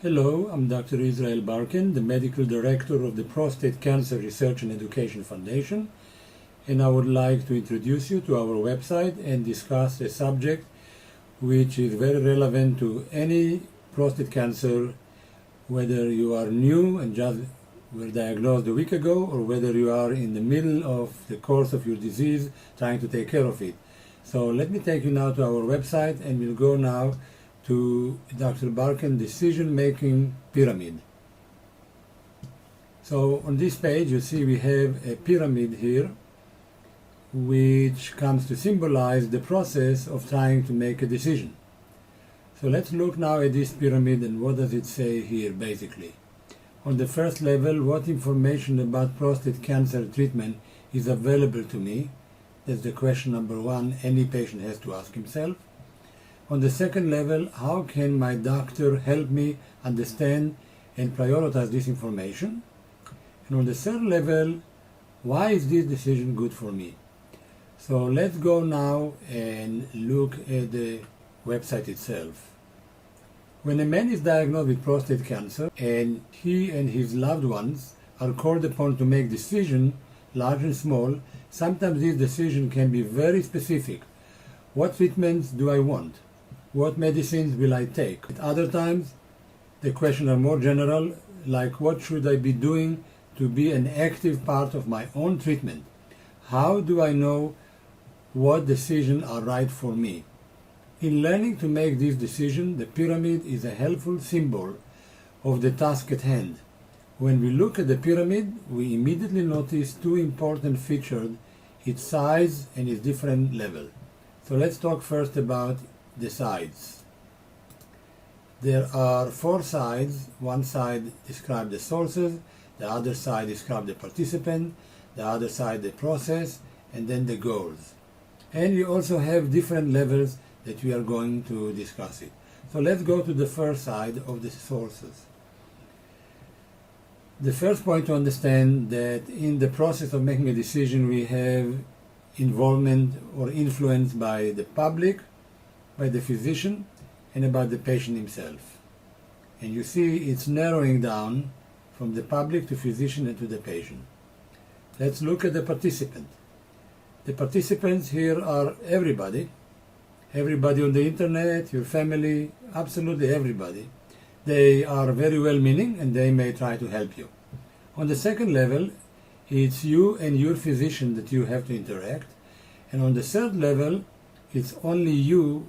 Hello, I'm Dr. Israel Barken, the Medical Director of the Prostate Cancer Research and Education Foundation, and I would like to introduce you to our website and discuss a subject which is very relevant to any prostate cancer, whether you are new and just were diagnosed a week ago, or whether you are in the middle of the course of your disease trying to take care of it. So let me take you now to our website, and we'll go now to Dr. Barken Decision-Making Pyramid. So on this page you see we have a pyramid here which comes to symbolize the process of trying to make a decision. So let's look now at this pyramid and what does it say here basically. On the first level, what information about prostate cancer treatment is available to me? That's the question number one any patient has to ask himself. On the second level, how can my doctor help me understand and prioritize this information? And on the third level, why is this decision good for me? So let's go now and look at the website itself. When a man is diagnosed with prostate cancer and he and his loved ones are called upon to make decisions, large and small, sometimes this decision can be very specific. What treatments do I want? What medicines will I take? At other times, the questions are more general, like what should I be doing to be an active part of my own treatment? How do I know what decisions are right for me? In learning to make this decision, the pyramid is a helpful symbol of the task at hand. When we look at the pyramid, we immediately notice two important features, its size and its different level. So let's talk first about the sides. There are four sides. One side describes the sources, the other side describes the participant, the other side the process, and then the goals. And you also have different levels that we are going to discuss it. So let's go to the first side of the sources. The first point to understand that in the process of making a decision we have involvement or influence by the public, by the physician, and about the patient himself. And you see it's narrowing down from the public to physician and to the patient. Let's look at the participant. The participants here are everybody on the internet, your family, absolutely everybody. They are very well-meaning and they may try to help you. On the second level, it's you and your physician that you have to interact. And on the third level, it's only you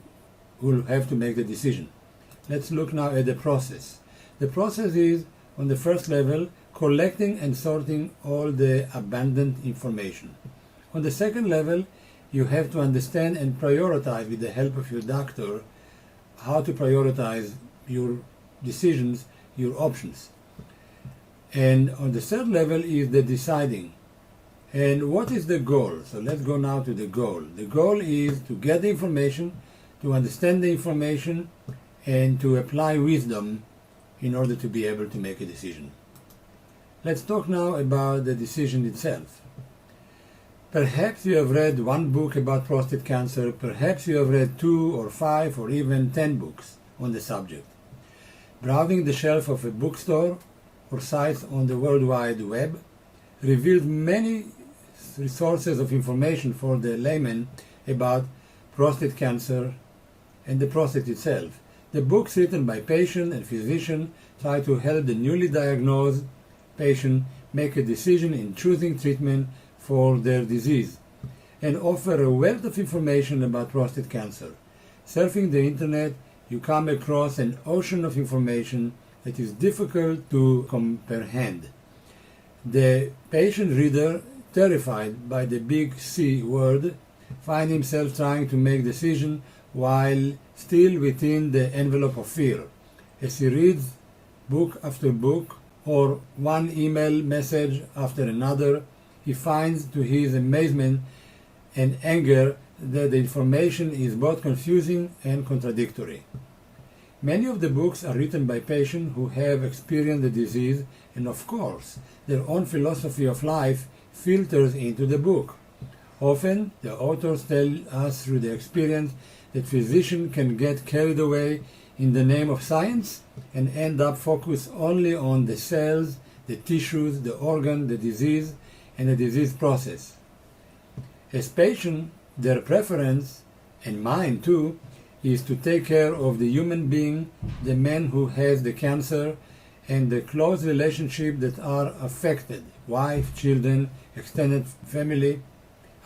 who will have to make the decision. Let's look now at the process. The process is, on the first level, collecting and sorting all the abundant information. On the second level, you have to understand and prioritize with the help of your doctor how to prioritize your decisions, your options. And on the third level is the deciding. And what is the goal? So let's go now to the goal. The goal is to get the information, to understand the information, and to apply wisdom in order to be able to make a decision. Let's talk now about the decision itself. Perhaps you have read one book about prostate cancer, perhaps you have read 2 or 5 or even 10 books on the subject. Browsing the shelf of a bookstore or sites on the World Wide Web revealed many resources of information for the layman about prostate cancer and the prostate itself. The books written by patient and physician try to help the newly diagnosed patient make a decision in choosing treatment for their disease and offer a wealth of information about prostate cancer. Surfing the internet, you come across an ocean of information that is difficult to comprehend. The patient reader, terrified by the big C word, finds himself trying to make decisions while still within the envelope of fear. As he reads book after book or one email message after another, he finds to his amazement and anger that the information is both confusing and contradictory. Many of the books are written by patients who have experienced the disease, and of course, their own philosophy of life filters into the book. Often, the authors tell us through their experience that physicians can get carried away in the name of science and end up focused only on the cells, the tissues, the organ, the disease, and the disease process. As patient, their preference, and mine too, is to take care of the human being, the man who has the cancer, and the close relationship that are affected, wife, children, extended family.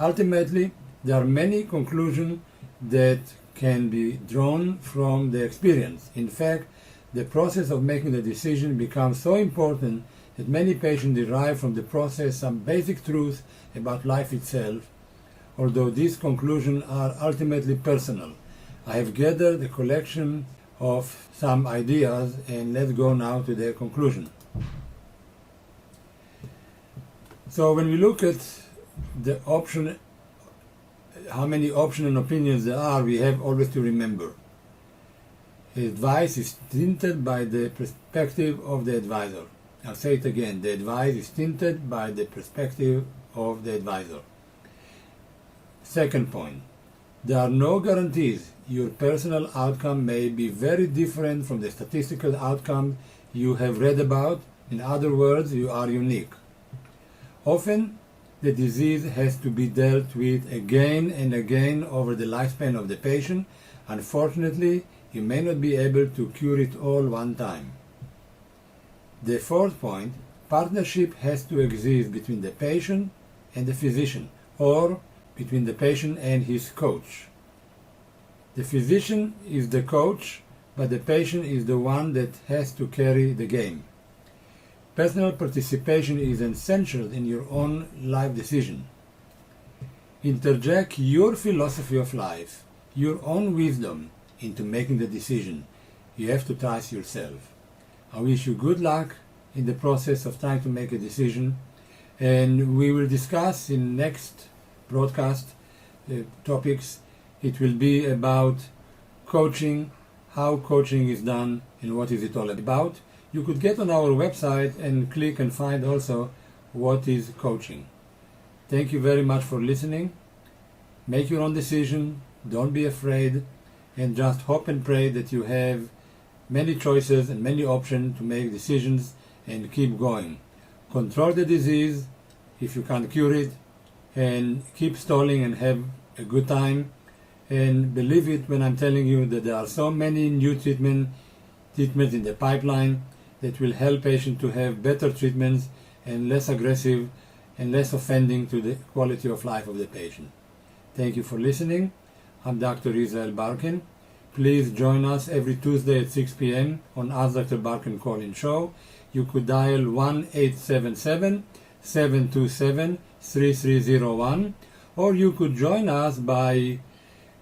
Ultimately, there are many conclusions that can be drawn from the experience. In fact, the process of making the decision becomes so important that many patients derive from the process some basic truths about life itself, although these conclusions are ultimately personal. I have gathered a collection of some ideas, and let's go now to their conclusion. So when we look at the option, how many options and opinions there are, we have always to remember. Advice is tinted by the perspective of the advisor. I'll say it again, the advice is tinted by the perspective of the advisor. Second point, there are no guarantees. Your personal outcome may be very different from the statistical outcome you have read about. In other words, you are unique. Often, the disease has to be dealt with again and again over the lifespan of the patient. Unfortunately, you may not be able to cure it all one time. The fourth point, partnership has to exist between the patient and the physician, or between the patient and his coach. The physician is the coach, but the patient is the one that has to carry the game. Personal participation is essential in your own life decision. Interject your philosophy of life, your own wisdom into making the decision. You have to trust yourself. I wish you good luck in the process of trying to make a decision, and we will discuss in next broadcast topics. It will be about coaching, how coaching is done, and what is it all about. You could get on our website and click and find also what is coaching. Thank you very much for listening. Make your own decision, don't be afraid, and just hope and pray that you have many choices and many options to make decisions and keep going. Control the disease if you can't cure it, and keep stalling and have a good time. And believe it when I'm telling you that there are so many new treatments in the pipeline that will help patients to have better treatments and less aggressive and less offending to the quality of life of the patient. Thank you for listening. I'm Dr. Israel Barken. Please join us every Tuesday at 6 p.m. on Ask Dr. Barken call-in show. You could dial 1-877-727-3301, or you could join us by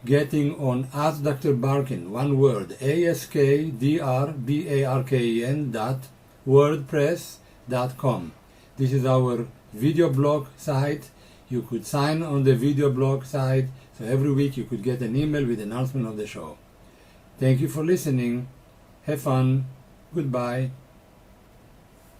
getting on Ask Dr. Barken, one word, askdrbarken.wordpress.com. This is our video blog site. You could sign on the video blog site, so every week you could get an email with announcement of the show. Thank you for listening. Have fun. Goodbye.